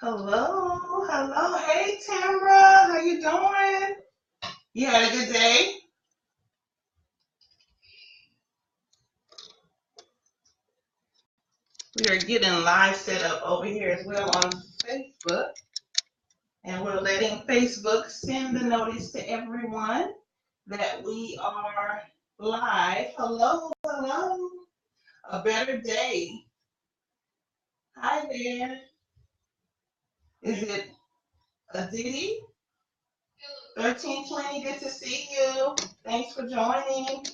Hello, hello. Hey, Tamara, how you doing? You had a good day? We are getting live set up over here as well on Facebook, and we're letting Facebook send the notice to everyone that we are live. Hello, hello. A better day. Hi there. Is it Aditi? 1320, good to see you. Thanks for joining.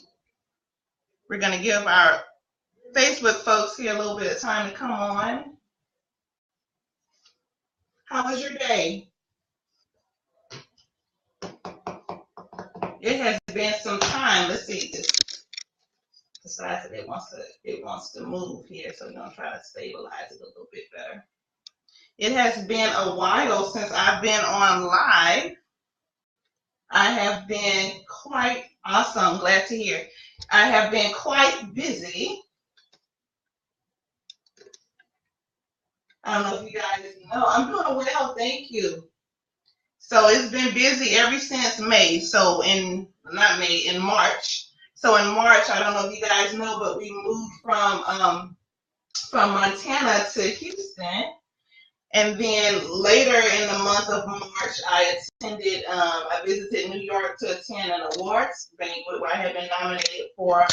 We're going to give our Facebook folks here a little bit of time to come on. How was your day? It has been some time. Let's see. This decides that it wants to move here, so we're gonna try to stabilize it a little bit better. It has been a while since I've been on live. I have been quite awesome. Glad to hear. I have been quite busy. I don't know if you guys know. I'm doing well, thank you. So it's been busy ever since May. So in March. So in March, I don't know if you guys know, but we moved from Montana to Houston. And then later in the month of March, I visited New York to attend an awards banquet where I had been nominated for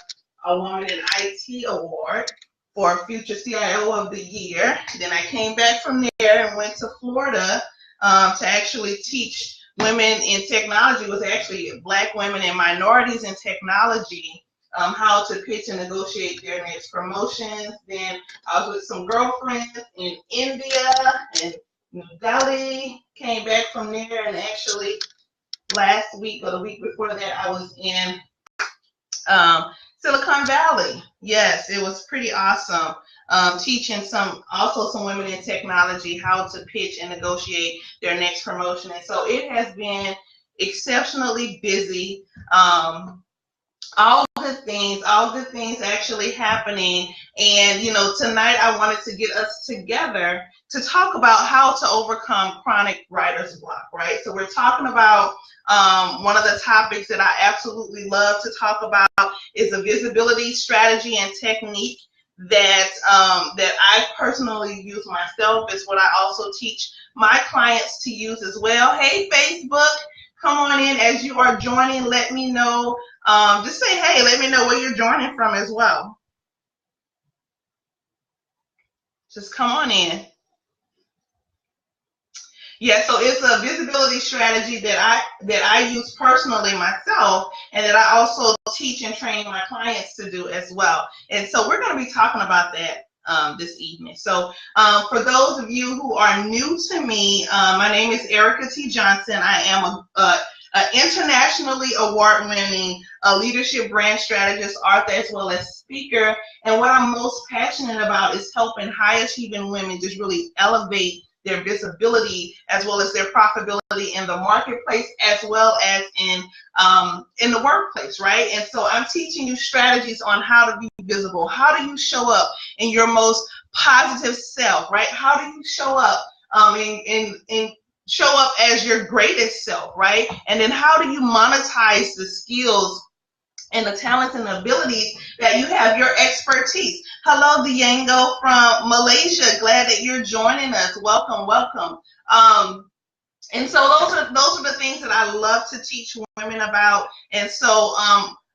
a Woman in IT award for Future CIO of the Year. Then I came back from there and went to Florida to actually teach women in technology. It was actually Black women and minorities in technology, how to pitch and negotiate their next promotions. Then I was with some girlfriends in India and New Delhi. Came back from there, and actually last week or the week before that, I was in Silicon Valley. Yes, it was pretty awesome. Teaching some women in technology how to pitch and negotiate their next promotion. And so it has been exceptionally busy. All good things actually happening. And, tonight I wanted to get us together to talk about how to overcome chronic writer's block, right? So we're talking about one of the topics that I absolutely love to talk about is a visibility strategy and technique that I personally use myself. It's what I also teach my clients to use as well. Hey, Facebook, come on in as you are joining. Let me know. Just say, hey, let me know where you're joining from as well. Just come on in. Yeah, so it's a visibility strategy that I use personally myself, and that I also teach and train my clients to do as well. And so we're going to be talking about that this evening. So for those of you who are new to me, my name is Erica T. Johnson. I am an internationally award-winning leadership brand strategist, author, as well as speaker. And what I'm most passionate about is helping high-achieving women just really elevate their visibility as well as their profitability in the marketplace, as well as in the workplace, right? And so I'm teaching you strategies on how to be visible. How do you show up in your most positive self, right? How do you show up show up as your greatest self, right? And then how do you monetize the skills and the talents and the abilities that you have, your expertise? Hello, Diango from Malaysia. Glad that you're joining us. Welcome, welcome. And so those are the things that I love to teach women about. And so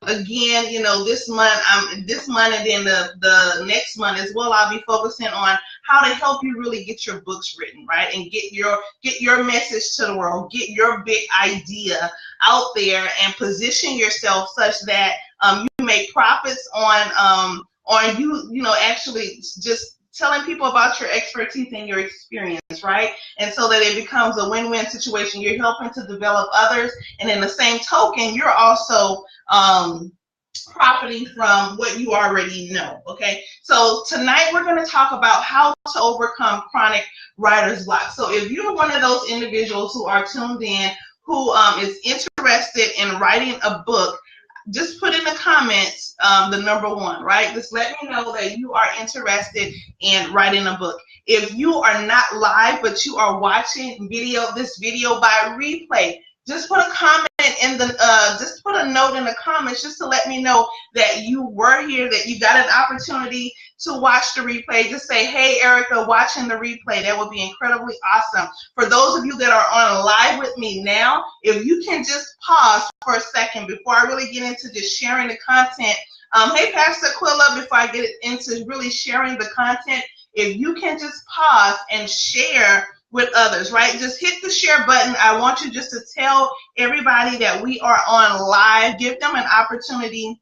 again, this month and then the next month as well, I'll be focusing on how to help you really get your books written, right? And get your message to the world, get your big idea out there, and position yourself such that you make profits on you actually just telling people about your expertise and your experience, right? And so that it becomes a win-win situation. You're helping to develop others, and in the same token, you're also profiting from what you already know, okay? So tonight we're going to talk about how to overcome chronic writer's block. So if you're one of those individuals who are tuned in, who is interested in writing a book, just put in the comments the number 1, right? Just let me know that you are interested in writing a book. If you are not live, but you are watching this video by replay, just put a comment in the, just put a note in the comments just to let me know that you were here, that you got an opportunity to watch the replay. Just say, hey, Erica, watching the replay. That would be incredibly awesome. For those of you that are on live with me now, if you can just pause for a second before I really get into just sharing the content. Hey, Pastor Aquila, before I get into really sharing the content, if you can just pause and share with others, right? Just hit the share button. I want you just to tell everybody that we are on live. Give them an opportunity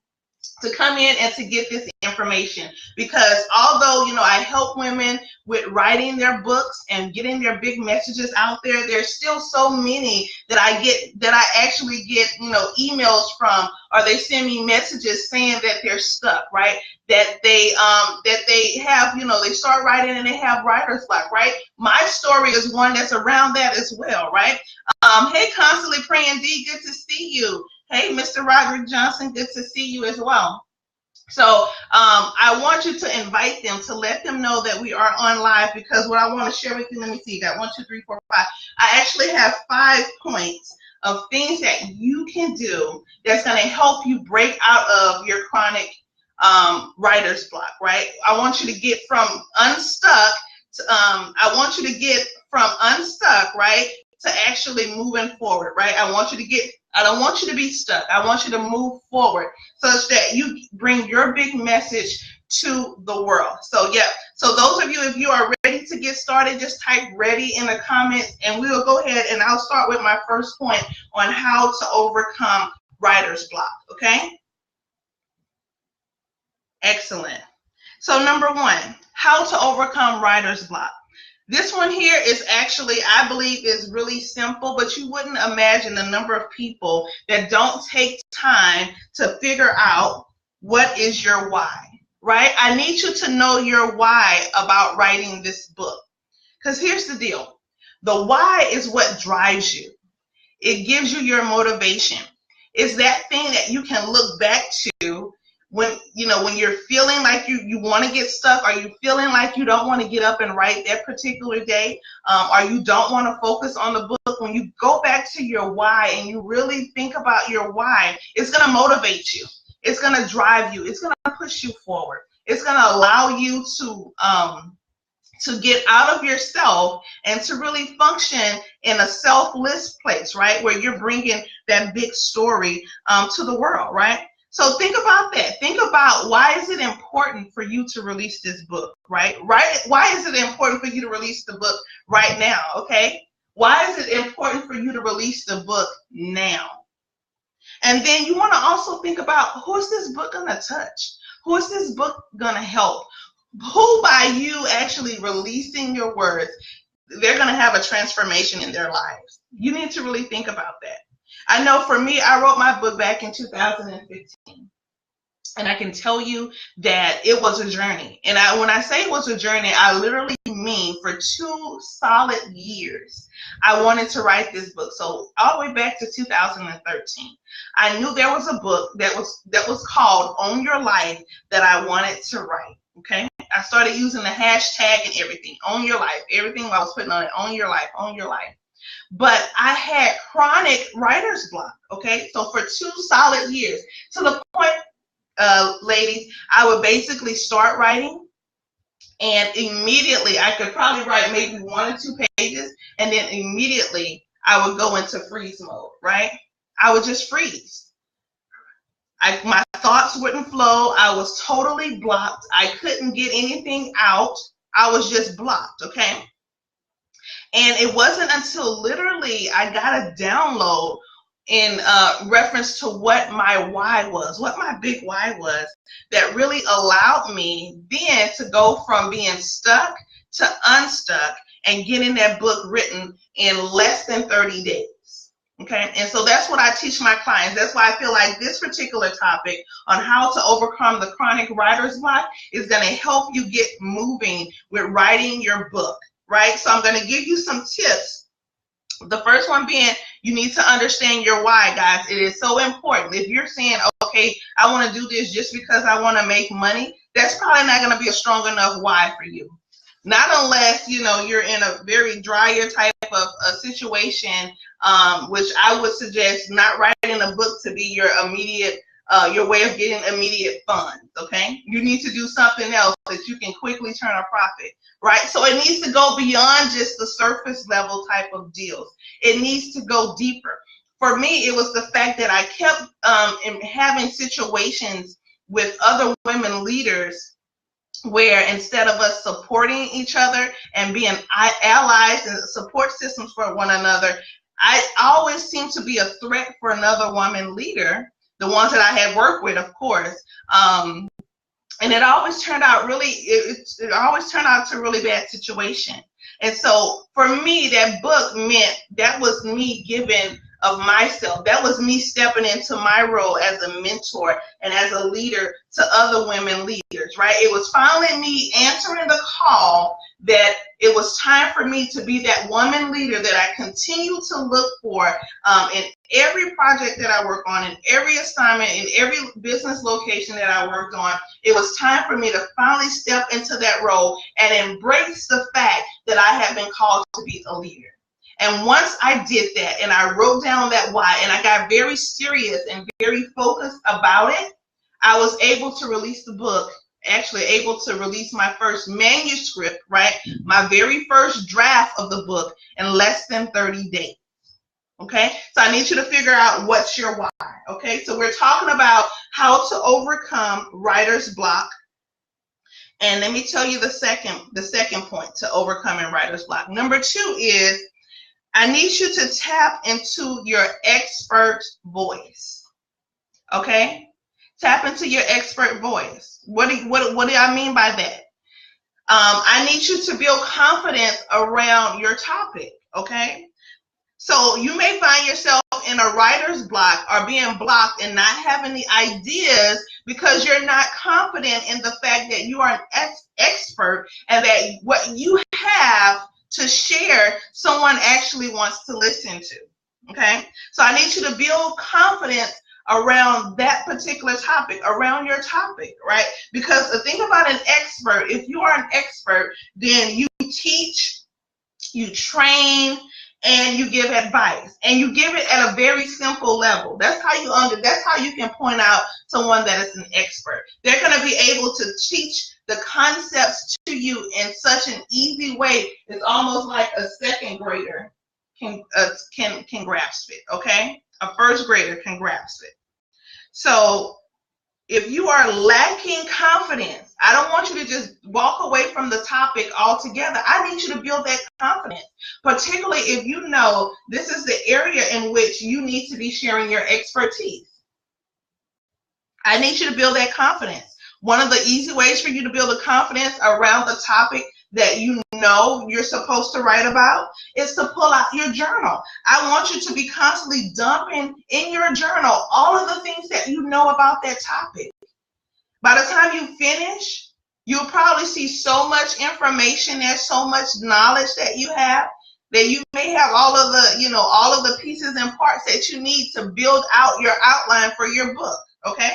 to come in and to get this information, because although, you know, I help women with writing their books and getting their big messages out there, there's still so many that I actually get, you know, emails from, or they send me messages saying that they're stuck, right? That they have, you know, they start writing and they have writer's block, right? My story is one that's around that as well, right? Hey, Constantly Praying D, good to see you. Hey, Mr. Roderick Johnson, good to see you as well. So I want you to invite them, to let them know that we are on live, because what I want to share with you, let me see, got 1, 2, 3, 4, 5. I actually have 5 points of things that you can do that's going to help you break out of your chronic writer's block, right? I want you to get from unstuck to, right, to actually moving forward, right? I don't want you to be stuck. I want you to move forward such that you bring your big message to the world. So yeah, so those of you, if you are ready to get started, just type ready in the comments and we will go ahead and I'll start with my first point on how to overcome writer's block, okay? Excellent. So number 1, how to overcome writer's block. This one here is actually, I believe, is really simple, but you wouldn't imagine the number of people that don't take time to figure out what is your why, right? I need you to know your why about writing this book. Because here's the deal. The why is what drives you. It gives you your motivation. It's that thing that you can look back to when, you know, when you're feeling like you want to get stuck, or you feeling like you don't want to get up and write that particular day, or you don't want to focus on the book. When you go back to your why and you really think about your why, it's going to motivate you. It's going to drive you. It's going to push you forward. It's going to allow you to get out of yourself and to really function in a selfless place, right? Where you're bringing that big story to the world, right? So think about that. Think about, why is it important for you to release this book, right? Why is it important for you to release the book right now, okay? Why is it important for you to release the book now? And then you want to also think about, who is this book going to touch? Who is this book going to help? Who, by you actually releasing your words, they're going to have a transformation in their lives? You need to really think about that. I know for me, I wrote my book back in 2015. And I can tell you that it was a journey. And when I say it was a journey, I literally mean for 2 solid years, I wanted to write this book. So all the way back to 2013, I knew there was a book that was called Own Your Life that I wanted to write. Okay. I started using the hashtag and everything. Own your life. Everything I was putting on it. Own your life. Own your life. But I had chronic writer's block. Okay. So for 2 solid years, to the point, ladies, I would basically start writing, and immediately I could probably write maybe 1 or 2 pages, and then immediately I would go into freeze mode, right? I would just freeze. My thoughts wouldn't flow. I was totally blocked. I couldn't get anything out. I was just blocked, okay? And it wasn't until literally I got a download in reference to what my why was, what my big why was, that really allowed me then to go from being stuck to unstuck and getting that book written in less than 30 days. Okay, and so that's what I teach my clients. That's why I feel like this particular topic on how to overcome the chronic writer's block is going to help you get moving with writing your book, right? So I'm going to give you some tips. The first one being, you need to understand your why, guys. It is so important. If you're saying, okay, I want to do this just because I want to make money, that's probably not going to be a strong enough why for you. Not unless, you're in a very drier type of a situation, which I would suggest not writing a book to be your immediate, your way of getting immediate funds, okay? You need to do something else that you can quickly turn a profit, right? So it needs to go beyond just the surface level type of deals. It needs to go deeper. For me, it was the fact that I kept having situations with other women leaders where instead of us supporting each other and being allies and support systems for one another, I always seemed to be a threat for another woman leader, the ones that I had worked with, of course. And it always turned out it always turned out to a really bad situation. And so for me, that book meant that was me giving of myself. That was me stepping into my role as a mentor and as a leader to other women leaders, right? It was finally me answering the call that it was time for me to be that woman leader that I continue to look for in every project that I work on, in every assignment, in every business location that I worked on. It was time for me to finally step into that role and embrace the fact that I have been called to be a leader. And once I did that and I wrote down that why and I got very serious and very focused about it, I was able to release the book, actually able to release my first manuscript, right? My very first draft of the book in less than 30 days. Okay, so I need you to figure out what's your why. Okay, so we're talking about how to overcome writer's block. And let me tell you the second point to overcoming writer's block. Number 2 is I need you to tap into your expert voice. Okay? Tap into your expert voice. What do I mean by that? I need you to build confidence around your topic. Okay? So you may find yourself in a writer's block or being blocked and not having the ideas because you're not confident in the fact that you are an expert and that what you have to share, someone actually wants to listen to. Okay? So I need you to build confidence around that particular topic, around your topic, right? Because the thing about an expert, if you are an expert, then you teach, you train, and you give advice, and you give it at a very simple level. That's how you can point out someone that is an expert. They're going to be able to teach the concepts to you in such an easy way. It's almost like a second grader can grasp it. Okay, a first grader can grasp it. So if you are lacking confidence, I don't want you to just walk away from the topic altogether. I need you to build that confidence, particularly if you know this is the area in which you need to be sharing your expertise. I need you to build that confidence. One of the easy ways for you to build a confidence around the topic that you know you're supposed to write about is to pull out your journal. I want you to be constantly dumping in your journal all of the things that you know about that topic. By the time you finish, you'll probably see so much information, there's so much knowledge that you have, that you may have all of the pieces and parts that you need to build out your outline for your book. Okay?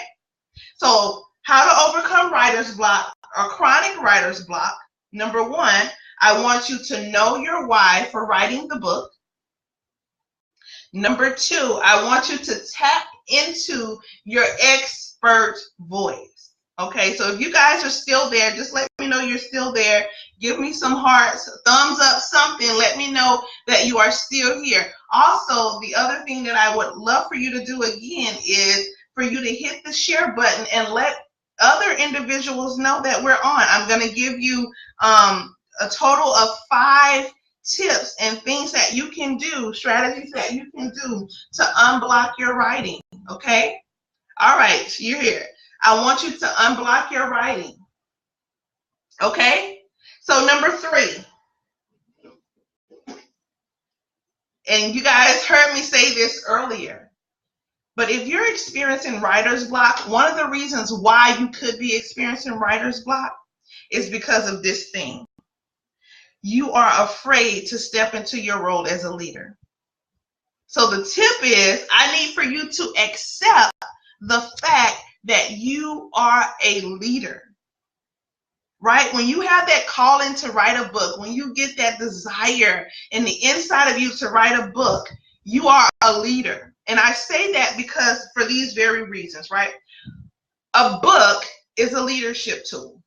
So how to overcome writer's block or chronic writer's block. Number 1, I want you to know your why for writing the book. Number 2, I want you to tap into your expert voice. Okay, so if you guys are still there, just let me know you're still there. Give me some hearts, thumbs up, something. Let me know that you are still here. Also, the other thing that I would love for you to do again is for you to hit the share button and let other individuals know that we're on. I'm going to give you a total of 5 tips and things that you can do, strategies that you can do to unblock your writing. Okay? All right, you're here. I want you to unblock your writing. Okay? So number 3. And you guys heard me say this earlier. But if you're experiencing writer's block, one of the reasons why you could be experiencing writer's block is because of this thing. You are afraid to step into your role as a leader. So the tip is, I need for you to accept the fact that you are a leader. right? When you have that calling to write a book, when you get that desire in the inside of you to write a book, you are a leader. And I say that because for these very reasons, right? A book is a leadership tool.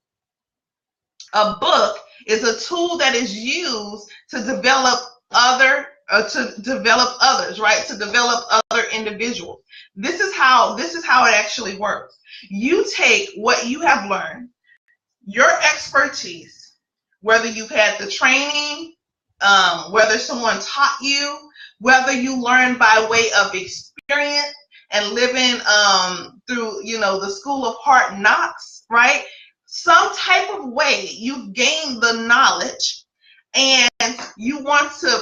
A book is a tool that is used to develop others, right? To develop other individuals. This is how it actually works. You take what you have learned, your expertise, whether you've had the training, whether someone taught you, whether you learned by way of experience and living through, the school of hard knocks, right? Some type of way you've gained the knowledge, and you want to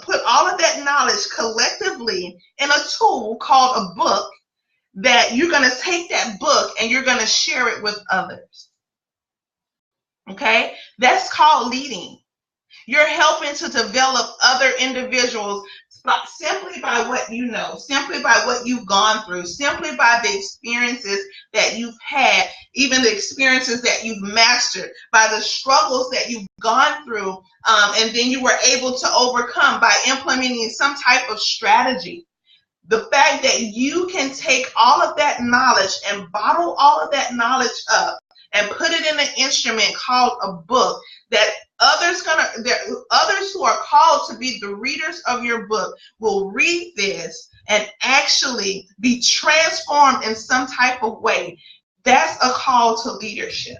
put all of that knowledge collectively in a tool called a book, that you're going to take that book and you're going to share it with others. Okay? That's called leading. You're helping to develop other individuals simply by what you know, simply by what you've gone through, simply by the experiences that you've had, even the experiences that you've mastered, by the struggles that you've gone through, and then you were able to overcome by implementing some type of strategy. The fact that you can take all of that knowledge and bottle all of that knowledge up and put it in an instrument called a book, that others who are called to be the readers of your book will read this and actually be transformed in some type of way. That's a call to leadership.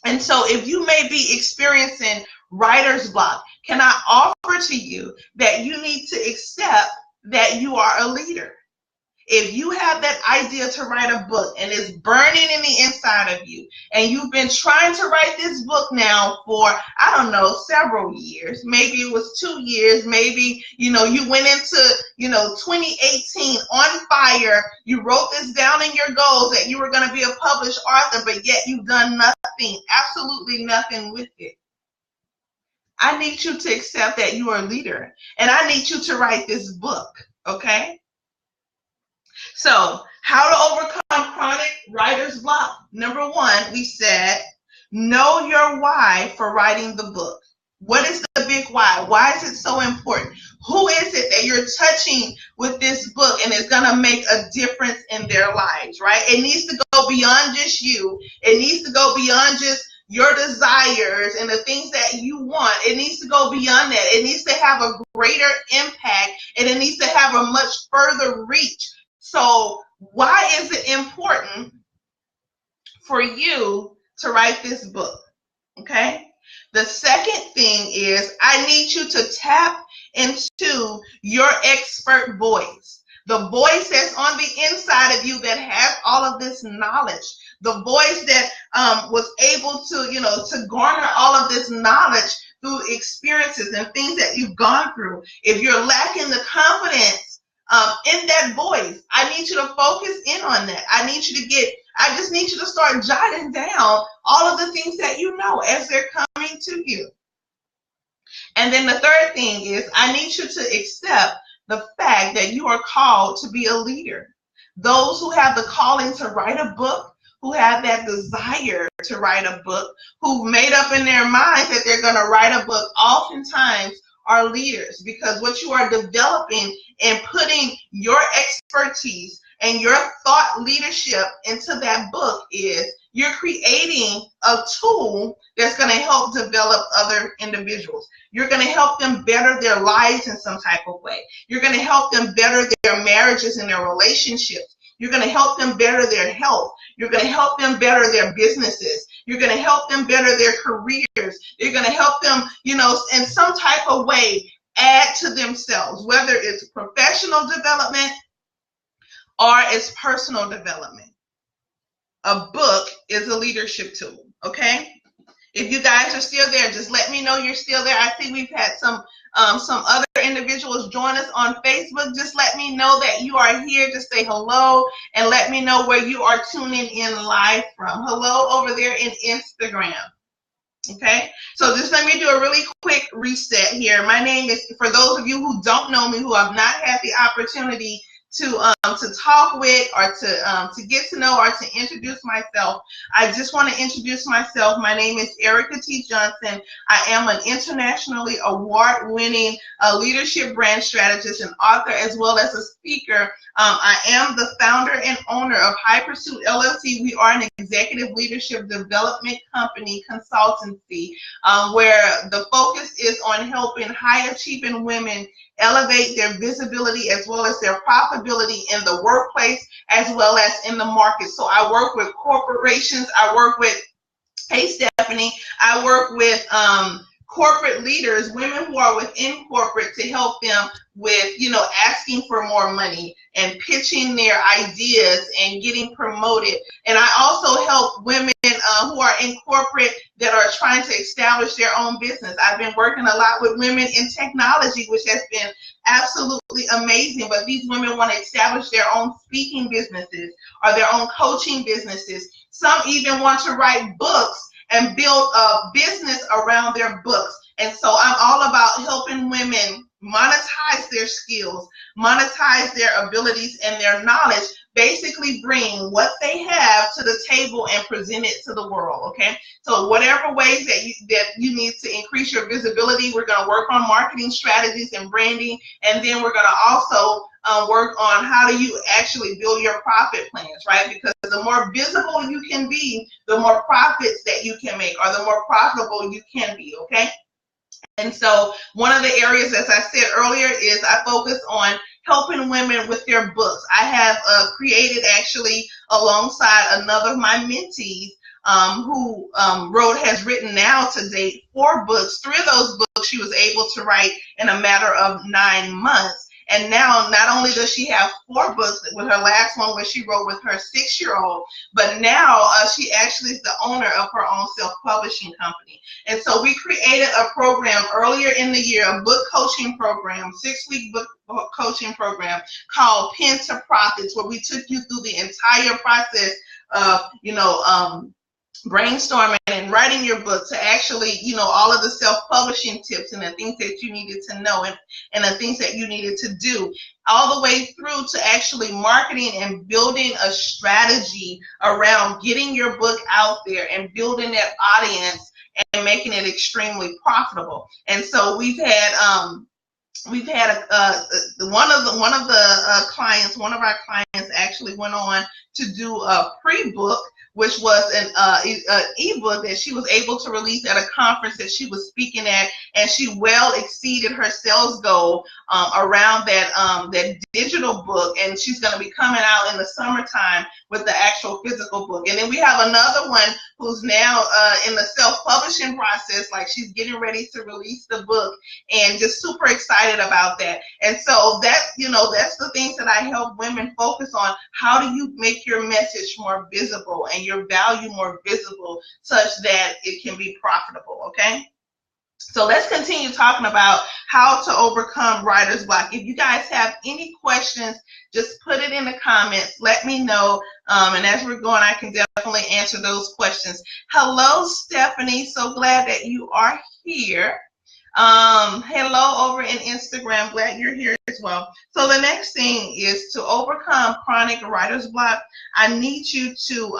And so if you may be experiencing writer's block, can I offer to you that you need to accept that you are a leader? If you have that idea to write a book and it's burning in the inside of you, and you've been trying to write this book now for, I don't know, several years, maybe it was 2 years, maybe, you went into, 2018 on fire, you wrote this down in your goals that you were going to be a published author, but yet you've done nothing, absolutely nothing with it. I need you to accept that you are a leader, and I need you to write this book, okay? So, how to overcome chronic writer's block. Number one, we said, know your why for writing the book. What is the big why? Why is it so important? Who is it that you're touching with this book and it's going to make a difference in their lives, right? It needs to go beyond just you. It needs to go beyond just your desires and the things that you want. It needs to go beyond that. It needs to have a greater impact, and it needs to have a much further reach. So why is it important for you to write this book? Okay. The second thing is, I need you to tap into your expert voice. The voice that's on the inside of you that has all of this knowledge. The voice that was able to garner all of this knowledge through experiences and things that you've gone through. If you're lacking the confidence in that voice, I need you to focus in on that. I just need you to start jotting down all of the things that you know as they're coming to you. And then the third thing is, I need you to accept the fact that you are called to be a leader. Those who have the calling to write a book, who have that desire to write a book, who've made up in their minds that they're going to write a book, oftentimes are leaders, because what you are developing and putting your expertise and your thought leadership into that book is you're creating a tool that's going to help develop other individuals. You're going to help them better their lives in some type of way. You're going to help them better their marriages and their relationships. You're going to help them better their health. You're going to help them better their businesses. You're going to help them better their careers. You're going to help them, in some type of way add to themselves, whether it's professional development or it's personal development. A book is a leadership tool, okay? If you guys are still there, just let me know you're still there. I think we've had some other individuals join us on Facebook. Just let me know that you are here. Just say hello and let me know where you are tuning in live from. Hello over there in Instagram. Okay, so just let me do a really quick reset here. My name is, for those of you who don't know me, who have not had the opportunity to talk with, or to get to know, or to introduce myself, I just want to introduce myself. My name is Erica T. Johnson. I am an internationally award-winning leadership brand strategist and author, as well as a speaker. I am the founder and owner of High Pursuit LLC. We are an executive leadership development company consultancy, where the focus is on helping high-achieving women elevate their visibility as well as their profitability in the workplace as well as in the market. So I work with corporations. I work with, hey Stephanie, I work with corporate leaders, women who are within corporate, to help them with, asking for more money and pitching their ideas and getting promoted. And I also help women who are in corporate that are trying to establish their own business. I've been working a lot with women in technology, which has been absolutely amazing. But these women want to establish their own speaking businesses or their own coaching businesses. Some even want to write books and build a business around their books. And so I'm all about helping women monetize their skills, monetize their abilities and their knowledge, basically bring what they have to the table and present it to the world, okay? So whatever ways that you need to increase your visibility, we're going to work on marketing strategies and branding, and then we're going to also work on how do you actually build your profit plans, right? Because the more visible you can be, the more profits that you can make, or the more profitable you can be, okay? And so one of the areas, as I said earlier, is I focus on helping women with their books. I have created, actually, alongside another of my mentees, who has written now to date 4 books. 3 of those books she was able to write in a matter of 9 months. And now, not only does she have 4 books, with her last one where she wrote with her 6-year-old, but now she actually is the owner of her own self-publishing company. And so we created a program earlier in the year, a book coaching program, 6-week book coaching program called Pen to Profits, where we took you through the entire process of, brainstorming and writing your book, to actually, all of the self-publishing tips and the things that you needed to know, and the things that you needed to do, all the way through to actually marketing and building a strategy around getting your book out there and building that audience and making it extremely profitable. And so we've had one of our clients actually went on to do a pre-book, which was an ebook that she was able to release at a conference that she was speaking at, and she well exceeded her sales goal around that digital book, and she's going to be coming out in the summertime with the actual physical book. And then we have another one who's now in the self-publishing process, like she's getting ready to release the book, and just super excited about that. And so that's the things that I help women focus on. How do you make your message more visible and your value more visible, such that it can be profitable, okay? So let's continue talking about how to overcome writer's block. If you guys have any questions, just put it in the comments. Let me know. And as we're going, I can definitely answer those questions. Hello, Stephanie. So glad that you are here. Hello over in Instagram. Glad you're here as well. So the next thing is to overcome chronic writer's block. I need you to,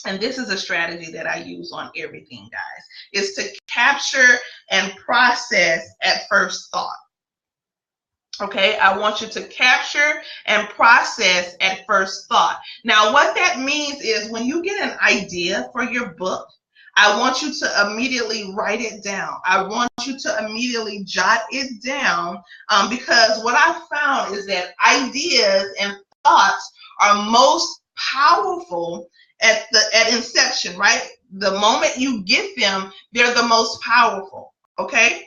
and this is a strategy that I use on everything, guys, is to capture and process at first thought. Okay, I want you to capture and process at first thought. Now, what that means is when you get an idea for your book, I want you to immediately write it down. I want you to immediately jot it down, because what I found is that ideas and thoughts are most powerful at inception, right? The moment you get them, they're the most powerful, okay?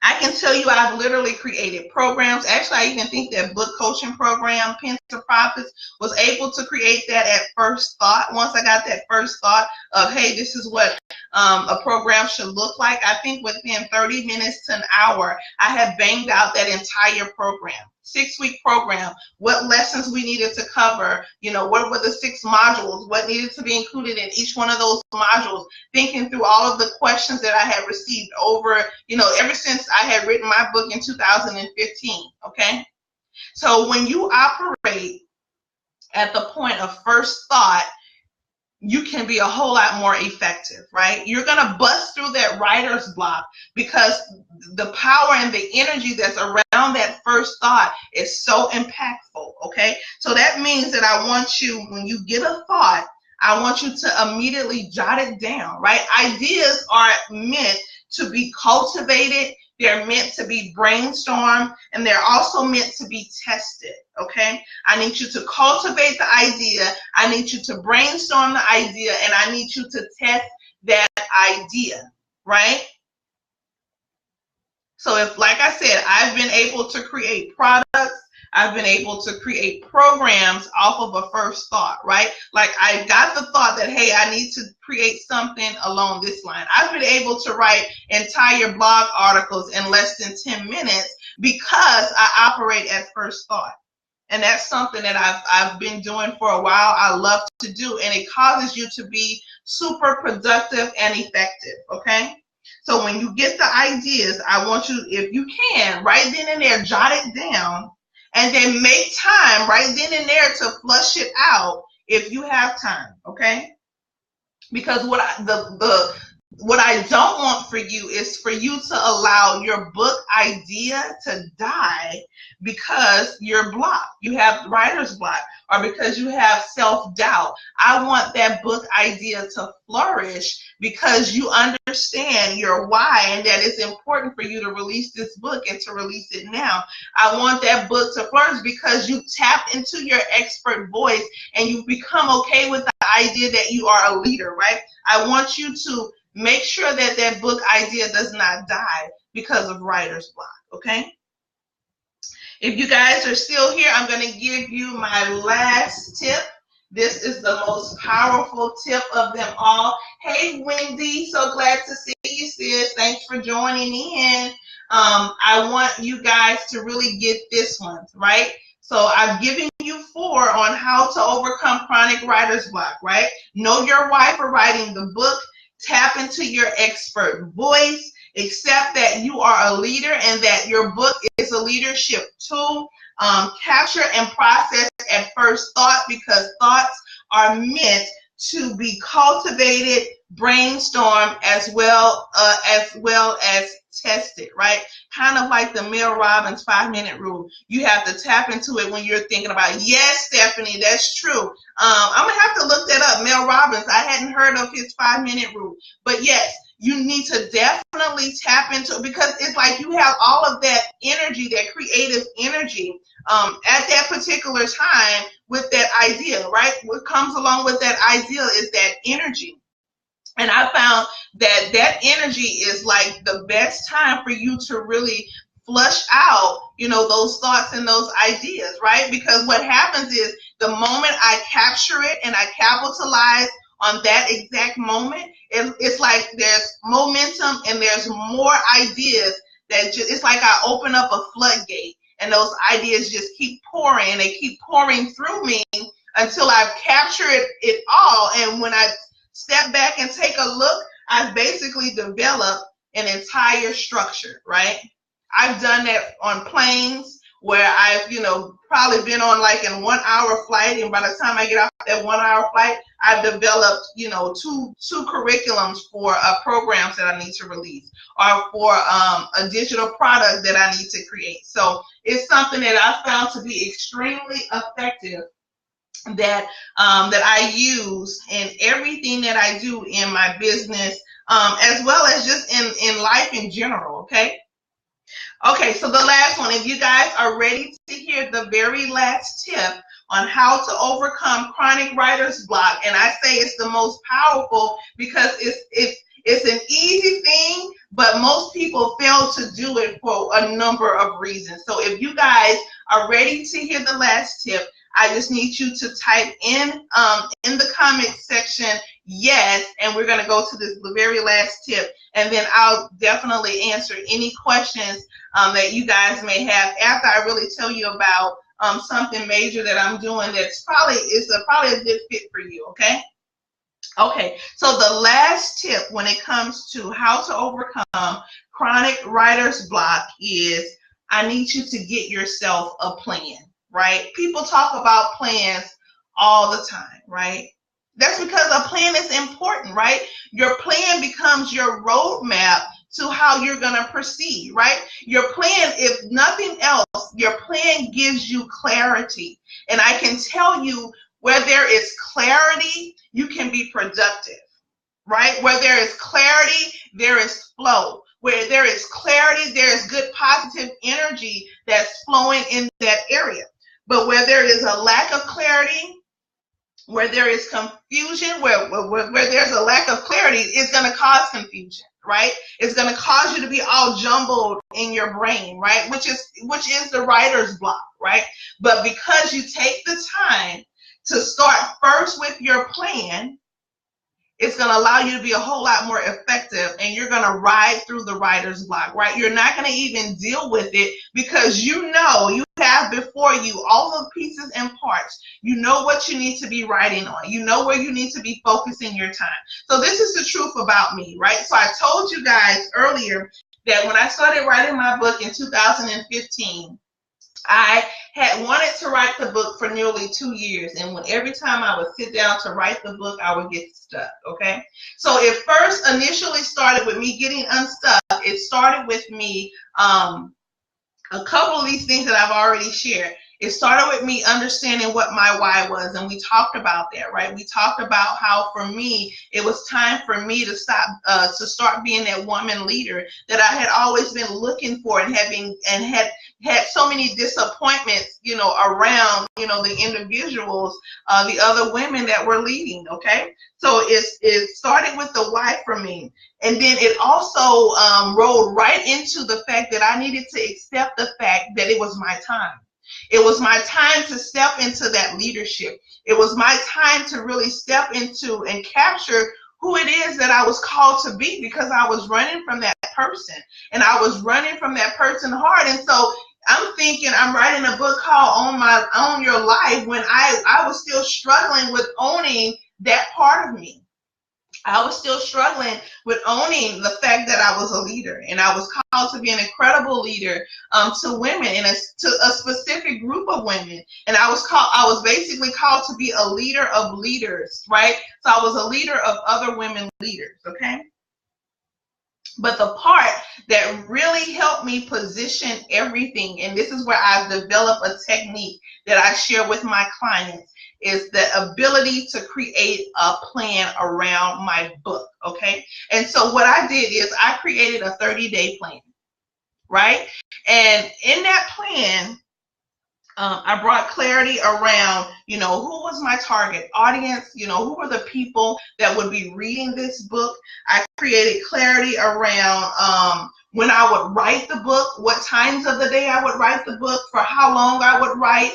I can tell you I've literally created programs. Actually, I even think that book coaching program, Pen to Profits, was able to create that at first thought. Once I got that first thought of, hey, this is what a program should look like, I think within 30 minutes to an hour, I had banged out that entire program. 6-week program, what lessons we needed to cover, what were the 6 modules, what needed to be included in each one of those modules, thinking through all of the questions that I had received over, ever since I had written my book in 2015, okay? So when you operate at the point of first thought, you can be a whole lot more effective, right? You're going to bust through that writer's block because the power and the energy that's around that first thought is so impactful, okay? So that means that I want you, when you get a thought, I want you to immediately jot it down, right? Ideas are meant to be cultivated. They're meant to be brainstormed, and they're also meant to be tested, okay? I need you to cultivate the idea. I need you to brainstorm the idea, and I need you to test that idea, right? So if, like I said, I've been able to create products, I've been able to create programs off of a first thought, right? Like I got the thought that, hey, I need to create something along this line. I've been able to write entire blog articles in less than 10 minutes because I operate at first thought. And that's something that I've been doing for a while. I love to do, and it causes you to be super productive and effective, okay? So when you get the ideas, I want you, if you can, right then and there, jot it down, and then make time right then and there to flush it out if you have time, okay? Because what I don't want for you is for you to allow your book idea to die because you're blocked. You have writer's block, or because you have self-doubt. I want that book idea to flourish because you understand your why and that it's important for you to release this book and to release it now. I want that book to flourish because you tap into your expert voice and you become okay with the idea that you are a leader, right? I want you to make sure that that book idea does not die because of writer's block, okay? If you guys are still here, I'm going to give you my last tip. This is the most powerful tip of them all. Hey, Wendy, so glad to see you, sis. Thanks for joining in. I want you guys to really get this one, right? So I've given you 4 on how to overcome chronic writer's block, right? Know your why for writing the book. Tap into your expert voice. Accept that you are a leader and that your book is a leadership tool. Capture and process at first thought, because thoughts are meant to be cultivated, brainstormed, as well as tested, right? Kind of like the Mel Robbins 5-minute rule. You have to tap into it when you're thinking about, yes, Stephanie, that's true. I'm going to have to look that up, Mel Robbins. I hadn't heard of his 5-minute rule. But yes, you need to definitely tap into it, because it's like you have all of that energy, that creative energy at that particular time with that idea, right? What comes along with that idea is that energy. And I found that that energy is like the best time for you to really flush out, you know, those thoughts and those ideas, right? Because what happens is the moment I capture it and I capitalize on that exact moment, it's like there's momentum and there's more ideas that just, it's like I open up a floodgate and those ideas just keep pouring and they keep pouring through me until I've captured it all. And when I step back and take a look, I've basically developed an entire structure, right? I've done that on planes where I've, you know, probably been on like a 1-hour flight, and by the time I get off that 1-hour flight, I've developed, you know, two curriculums for programs that I need to release, or for a digital product that I need to create. So it's something that I found to be extremely effective, that I use in everything that I do in my business, as well as just in life in general, okay? Okay, so the last one, if you guys are ready to hear the very last tip on how to overcome chronic writer's block, and I say it's the most powerful because it's an easy thing, but most people fail to do it for a number of reasons. So if you guys are ready to hear the last tip, I just need you to type in the comment section, yes, and we're going to go to the very last tip, and then I'll definitely answer any questions that you guys may have after I really tell you about something major that I'm doing that's probably a good fit for you, okay? Okay, so the last tip when it comes to how to overcome chronic writer's block is I need you to get yourself a plan, right? People talk about plans all the time, right? That's because a plan is important, right? Your plan becomes your roadmap to how you're going to proceed, right? Your plan, if nothing else, your plan gives you clarity. And I can tell you, where there is clarity, you can be productive, right? Where there is clarity, there is flow. Where there is clarity, there is good positive energy that's flowing in that area. But where there is a lack of clarity, where there is confusion, where there's a lack of clarity, it's going to cause confusion, right? It's going to cause you to be all jumbled in your brain, right? Which is the writer's block, right? But because you take the time to start first with your plan, it's going to allow you to be a whole lot more effective, and you're going to ride through the writer's block, right? You're not going to even deal with it because you know you have before you all the pieces and parts. You know what you need to be writing on. You know where you need to be focusing your time. So this is the truth about me, right? So I told you guys earlier that when I started writing my book in 2015, I had wanted to write the book for nearly 2 years, and every time I would sit down to write the book, I would get stuck, okay? So it first initially started with me getting unstuck. It started with me, a couple of these things that I've already shared. It started with me understanding what my why was, and we talked about that, right? We talked about how for me, it was time for me to start being that woman leader that I had always been looking for, and had so many disappointments, around, the individuals, the other women that were leading, okay? So it started with the why for me. And then it also rolled right into the fact that I needed to accept the fact that it was my time. It was my time to step into that leadership. It was my time to really step into and capture who it is that I was called to be, because I was running from that person, and I was running from that person hard. And so I'm thinking I'm writing a book called Own Your Life when I was still struggling with owning that part of me. I was still struggling with owning the fact that I was a leader, and I was called to be an incredible leader to women, and to a specific group of women. And I was basically called to be a leader of leaders, right? So I was a leader of other women leaders, okay? But the part that really helped me position everything, and this is where I've developed a technique that I share with my clients, is the ability to create a plan around my book, okay? And so what I did is I created a 30-day plan, right? And in that plan, I brought clarity around, who was my target audience, who were the people that would be reading this book. I created clarity around when I would write the book, what times of the day I would write the book, for how long I would write,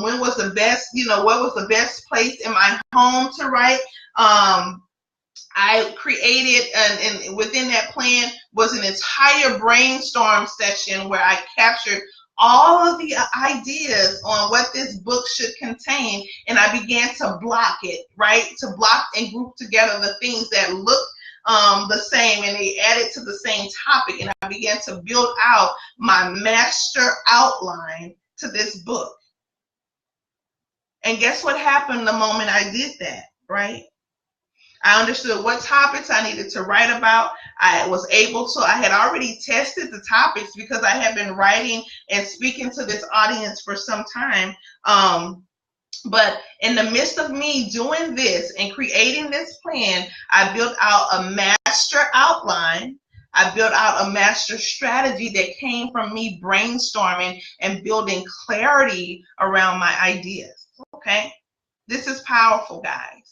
when was the best, what was the best place in my home to write. I created, and within that plan was an entire brainstorm session where I captured all of the ideas on what this book should contain, and I began to block it, right? To block and group together the things that looked the same, and they added to the same topic, and I began to build out my master outline to this book. And guess what happened the moment I did that, right? I understood what topics I needed to write about. I was able to, I had already tested the topics because I had been writing and speaking to this audience for some time. But in the midst of me doing this and creating this plan, I built out a master outline. I built out a master strategy that came from me brainstorming and building clarity around my ideas, okay? This is powerful, guys.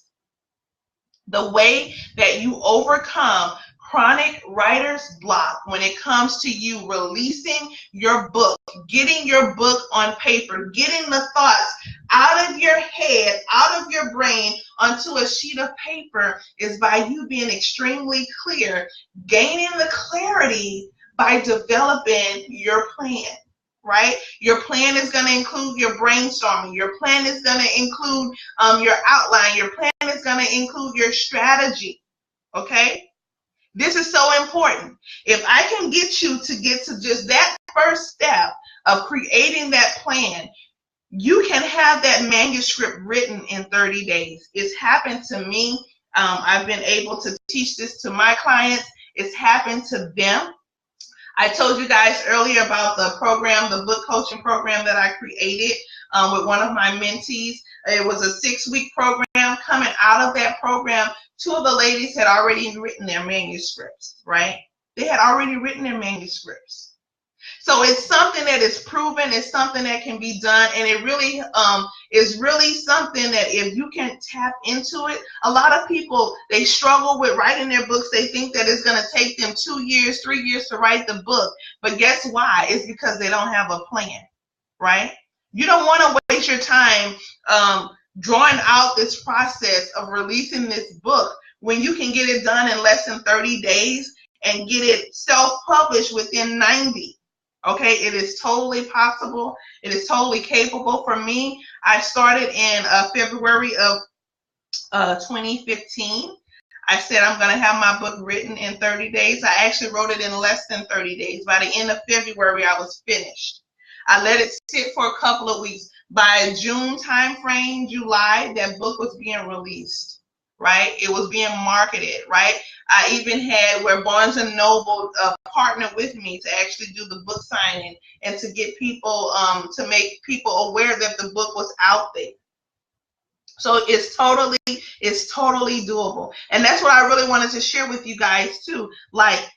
The way that you overcome chronic writer's block when it comes to you releasing your book, getting your book on paper, getting the thoughts out of your head, out of your brain, onto a sheet of paper, is by you being extremely clear, gaining the clarity by developing your plan. Right? Your plan is going to include your brainstorming. Your plan is going to include your outline. Your plan is going to include your strategy. Okay? This is so important. If I can get you to get to just that first step of creating that plan, you can have that manuscript written in 30 days. It's happened to me. I've been able to teach this to my clients. It's happened to them. I told you guys earlier about the program, the book coaching program that I created with one of my mentees. It was a 6-week program. Coming out of that program, 2 of the ladies had already written their manuscripts, right? They had already written their manuscripts. So it's something that is proven, it's something that can be done, and it really is really something that if you can tap into it, a lot of people, they struggle with writing their books. They think that it's going to take them 2 years, 3 years to write the book. But guess why? It's because they don't have a plan, right? You don't want to waste your time drawing out this process of releasing this book when you can get it done in less than 30 days and get it self-published within 90. Okay, it is totally possible. It is totally capable. For me, I started in February of 2015. I said I'm going to have my book written in 30 days. I actually wrote it in less than 30 days. By the end of February, I was finished. I let it sit for a couple of weeks. By June timeframe, July, that book was being released, right? It was being marketed, right? I even had where Barnes & Noble partnered with me to actually do the book signing and to get people, to make people aware that the book was out there. So it's totally doable. And that's what I really wanted to share with you guys too. Like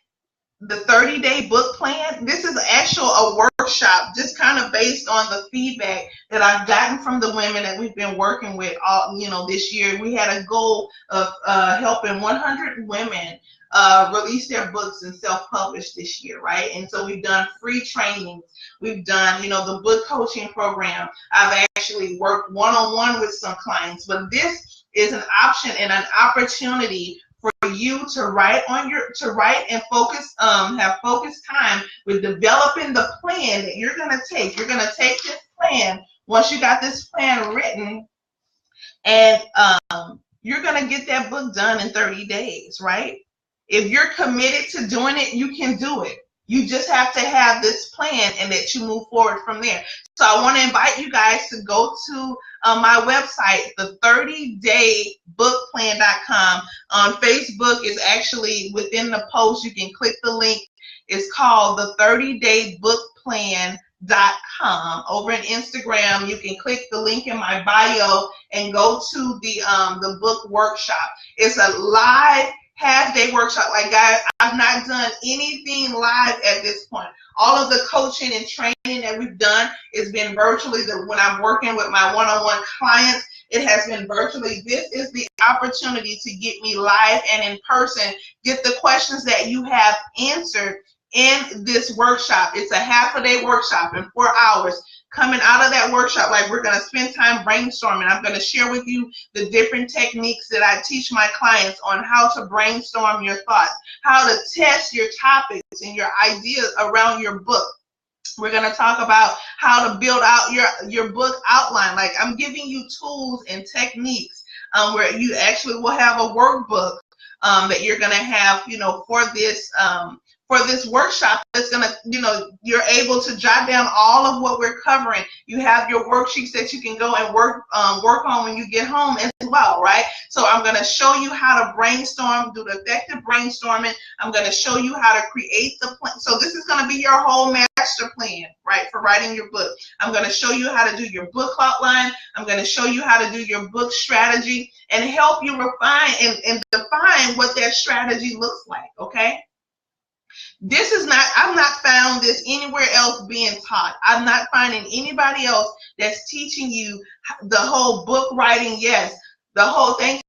the 30-day book plan, this is actually a workshop just kind of based on the feedback that I've gotten from the women that we've been working with all, this year. We had a goal of helping 100 women release their books and self-publish this year, right? And so we've done free trainings. We've done, the book coaching program. I've actually worked one-on-one with some clients, but this is an option and an opportunity for you to write and focus, have focused time with developing the plan that you're going to take. You're going to take this plan once you got this plan written, and you're going to get that book done in 30 days, right? If you're committed to doing it, you can do it. You just have to have this plan and that you move forward from there. So I want to invite you guys to go to my website, the 30daybookplan.com. On Facebook is actually within the post. You can click the link. It's called the 30daybookplan.com. Over in Instagram, you can click the link in my bio and go to the book workshop. It's a live half-day workshop. Like, guys, I've not done anything live at this point. All of the coaching and training that we've done has been virtually. When I'm working with my one-on-one clients, it has been virtually. This is the opportunity to get me live and in person, get the questions that you have answered in this workshop. It's a half-a-day workshop in 4 hours. Coming out of that workshop, like, we're going to spend time brainstorming. I'm going to share with you the different techniques that I teach my clients on how to brainstorm your thoughts, how to test your topics and your ideas around your book. We're going to talk about how to build out your book outline. Like, I'm giving you tools and techniques where you actually will have a workbook that you're going to have, for this workshop. That's going to, you're able to jot down all of what we're covering. You have your worksheets that you can go and work on when you get home as well, right? So I'm going to show you how to brainstorm, do the effective brainstorming. I'm going to show you how to create the plan. So this is going to be your whole master plan, right, for writing your book. I'm going to show you how to do your book outline. I'm going to show you how to do your book strategy and help you refine and define what that strategy looks like, okay? This is not, I've not found this anywhere else being taught. I'm not finding anybody else that's teaching you the whole book writing. Yes, the whole, thanks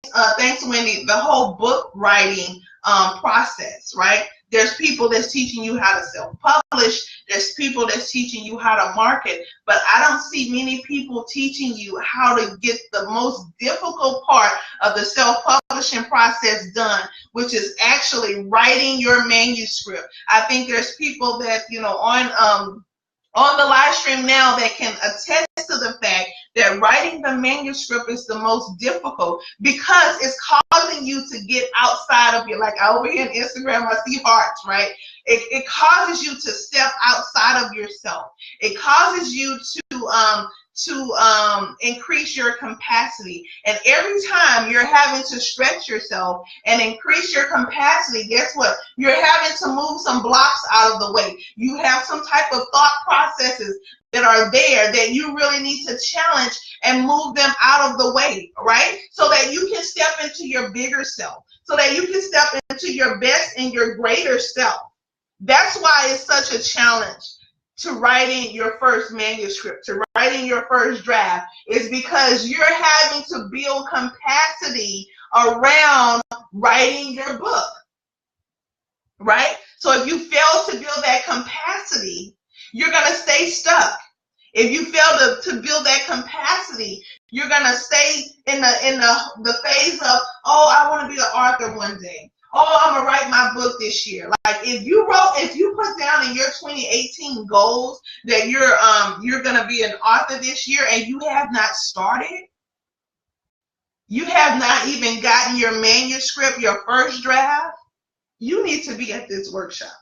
Wendy, the whole book writing process, right? There's people that's teaching you how to self-publish. There's people that's teaching you how to market. But I don't see many people teaching you how to get the most difficult part of the self-publishing process done, which is actually writing your manuscript. I think there's people that, on the live stream now that can attest to the fact that writing the manuscript is the most difficult because it's causing you to get outside of your, like over here on Instagram, I see hearts, right? It causes you to step outside of yourself. It causes you to increase your capacity. And every time you're having to stretch yourself and increase your capacity, guess what? You're having to move some blocks out of the way. You have some type of thought processes that are there that you really need to challenge and move them out of the way, right? So that you can step into your bigger self, so that you can step into your best and your greater self. That's why it's such a challenge to writing your first manuscript, to writing your first draft, is because you're having to build capacity around writing your book, right? So if you fail to build that capacity, you're going to stay stuck. If you fail to build that capacity, you're going to stay in the phase of, oh, I want to be an author one day. Oh, I'm gonna write my book this year. Like if you put down in your 2018 goals that you're gonna be an author this year and you have not started, you have not even gotten your manuscript, your first draft, you need to be at this workshop.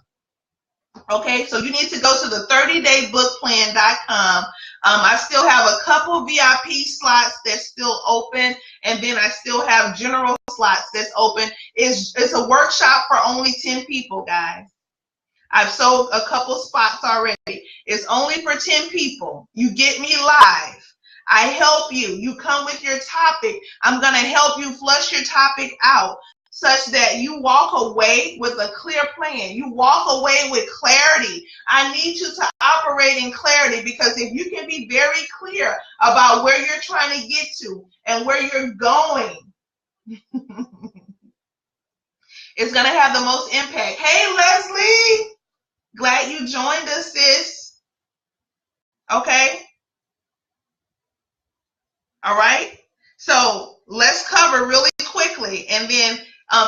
Okay, so you need to go to the 30daybookplan.com. I still have a couple VIP slots that's still open, and then I still have general slots that's open. It's a workshop for only 10 people, guys. I've sold a couple spots already. It's only for 10 people. You get me live. I help you. You come with your topic. I'm going to help you flush your topic out, such that you walk away with a clear plan. You walk away with clarity. I need you to operate in clarity, because if you can be very clear about where you're trying to get to and where you're going, it's going to have the most impact. Hey, Leslie, glad you joined us, sis. Okay. All right. So let's cover really quickly, and then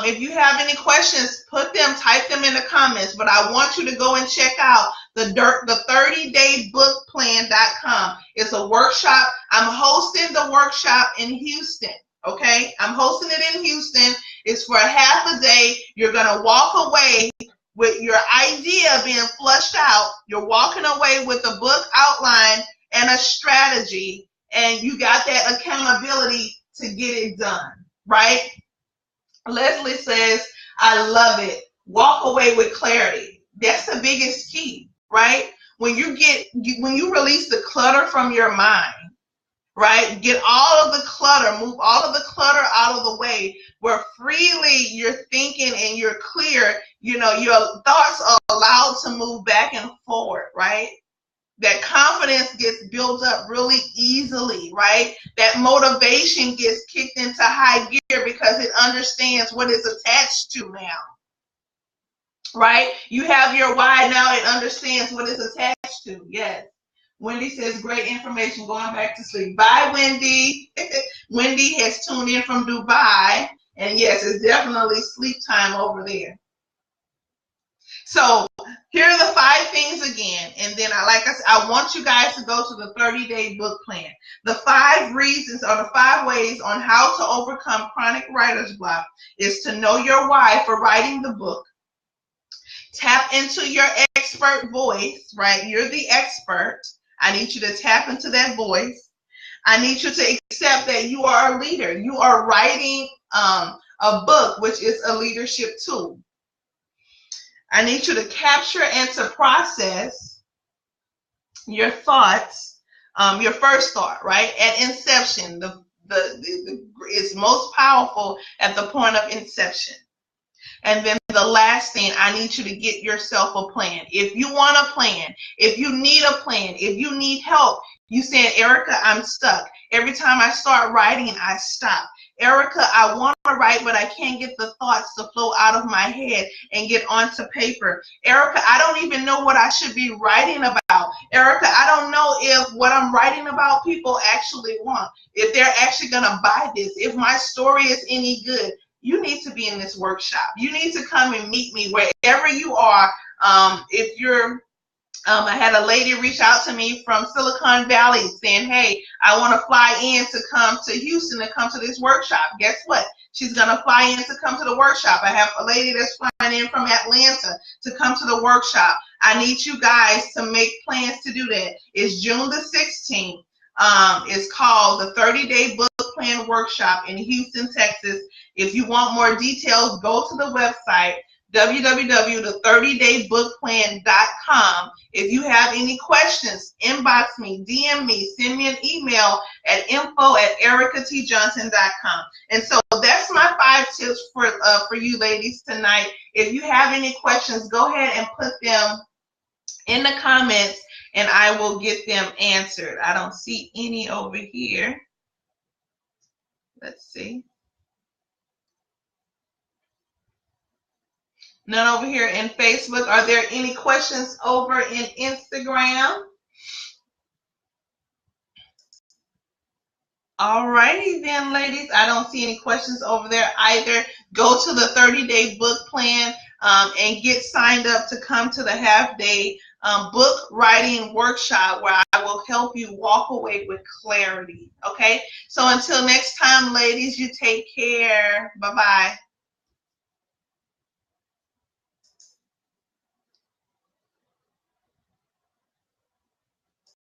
if you have any questions, type them in the comments. But I want you to go and check out the 30daybookplan.com. It's a workshop. I'm hosting the workshop in Houston. Okay, I'm hosting it in Houston. It's for half a day. You're gonna walk away with your idea being flushed out. You're walking away with a book outline and a strategy, and you got that accountability to get it done, right? Leslie says, I love it. Walk away with clarity. That's the biggest key, right? When you release the clutter from your mind, right? Get all of the clutter, move all of the clutter out of the way, where freely you're thinking and you're clear, your thoughts are allowed to move back and forward, right? That confidence gets built up really easily, right? That motivation gets kicked into high gear because it understands what it's attached to now, right? You have your why, now it understands what it's attached to. Yes. Wendy says, great information, going back to sleep. Bye, Wendy. Wendy has tuned in from Dubai, and yes, it's definitely sleep time over there. So here are the 5 things again, and then I want you guys to go to the 30-day book plan. The 5 reasons or the 5 ways on how to overcome chronic writer's block is to know your why for writing the book. Tap into your expert voice, right? You're the expert. I need you to tap into that voice. I need you to accept that you are a leader. You are writing a book, which is a leadership tool. I need you to capture and to process your thoughts, your first thought, right? At inception, it's most powerful at the point of inception. And then the last thing, I need you to get yourself a plan. If you want a plan, if you need a plan, if you need help, you saying, Erica, I'm stuck. Every time I start writing, I stop. Erica, I want to write, but I can't get the thoughts to flow out of my head and get onto paper. Erica, I don't even know what I should be writing about. Erica, I don't know if what I'm writing about people actually want, if they're actually going to buy this, if my story is any good. You need to be in this workshop. You need to come and meet me wherever you are. If you're I had a lady reach out to me from Silicon Valley saying, hey, I want to fly in to come to Houston to come to this workshop. Guess what? She's going to fly in to come to the workshop. I have a lady that's flying in from Atlanta to come to the workshop. I need you guys to make plans to do that. It's June the 16th. It's called the 30-Day Book Plan Workshop in Houston, Texas. If you want more details, go to the website, www.the30daybookplan.com. If you have any questions, inbox me, DM me, send me an email at info@ericatjohnson.com. And so that's my 5 tips for you ladies tonight. If you have any questions, go ahead and put them in the comments and I will get them answered. I don't see any over here. Let's see. None over here in Facebook. Are there any questions over in Instagram? All righty then, ladies. I don't see any questions over there either. Go to the 30-day book plan and get signed up to come to the half-day book writing workshop where I will help you walk away with clarity. Okay? So until next time, ladies, you take care. Bye-bye.